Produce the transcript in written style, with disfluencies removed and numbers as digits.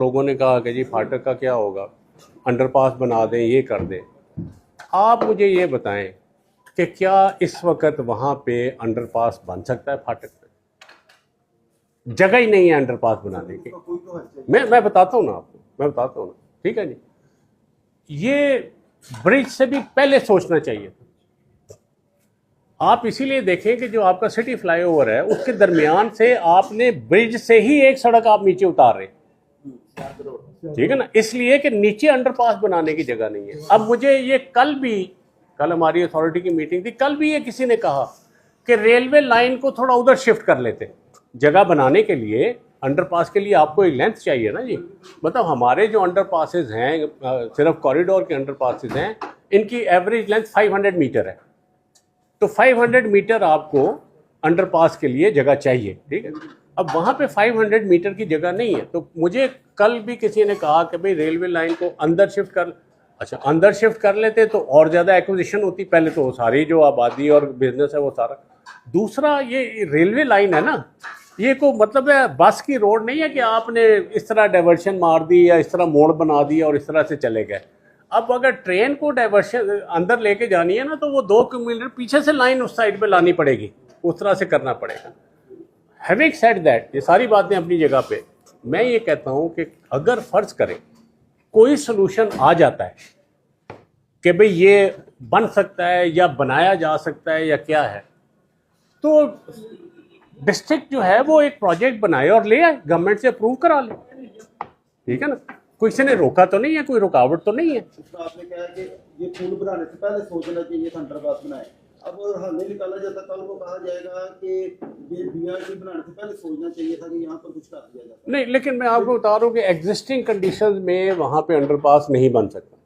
लोगों ने कहा कि जी फाटक का क्या होगा, अंडरपास बना दें, ये कर दें। आप मुझे ये बताएं कि क्या इस वक्त वहाँ पे अंडरपास बन सकता है? फाटक पे जगह ही नहीं है अंडरपास बनाने की। मैं बताता हूँ ना आपको, मैं बताता हूँ ना, ठीक है जी। ये ब्रिज से भी पहले सोचना चाहिए। आप इसीलिए देखें कि जो आपका सिटी फ्लाईओवर है उसके दरमियान से आपने ब्रिज से ही एक सड़क आप नीचे उतार रहे, ठीक है ना, इसलिए कि नीचे अंडरपास बनाने की जगह नहीं है। अब मुझे ये कल हमारी अथॉरिटी की मीटिंग थी, कल भी ये किसी ने कहा कि रेलवे लाइन को थोड़ा उधर शिफ्ट कर लेते। जगह बनाने के लिए, अंडरपास के लिए आपको एक लेंथ चाहिए ना जी। मतलब हमारे जो अंडरपासेस हैं, सिर्फ कॉरिडोर के अंडरपासेस हैं, इनकी एवरेज लेंथ 500 मीटर है। तो 500 मीटर आपको अंडरपास के लिए जगह चाहिए, ठीक है। अब वहाँ पे 500 मीटर की जगह नहीं है। तो मुझे कल भी किसी ने कहा कि भाई रेलवे लाइन को अंदर शिफ्ट कर। अच्छा, अंदर शिफ्ट कर लेते तो और ज़्यादा एक्विजिशन होती। पहले तो सारी जो आबादी और बिजनेस है वो सारा। दूसरा, ये रेलवे लाइन है ना, ये को मतलब है बस की रोड नहीं है कि आपने इस तरह डाइवर्शन मार दी या इस तरह मोड़ बना दिया और इस तरह से चले गए। अब अगर ट्रेन को डाइवर्शन अंदर लेके जानी है ना, तो वो 2 किलोमीटर पीछे से लाइन उस साइड पे लानी पड़ेगी, उस तरह से करना पड़ेगा। हैविंग सेड दैट, ये सारी बातें अपनी जगह पे, मैं ये कहता हूं कि अगर फर्ज करें कोई सोल्यूशन आ जाता है कि भाई ये बन सकता है या बनाया जा सकता है या क्या है, तो डिस्ट्रिक्ट जो है वो एक प्रोजेक्ट बनाए और ले आए, गवर्नमेंट से अप्रूव करा ले, ठीक है ना। किसी ने रोका तो नहीं है, कोई रुकावट तो नहीं है। आपने कहा कि ये पुल बनाने से पहले सोचना चाहिए था अंडरपास बनाए। अब हल नहीं निकाला जाता, कल को कहा जाएगा कि ये बीआरटी बनाने से पहले सोचना चाहिए था कि यहाँ पर कुछ कर दिया जाता। नहीं, लेकिन मैं आपको बता रहा हूँ कि एग्जिस्टिंग कंडीशंस में वहाँ पे अंडरपास नहीं बन सकता।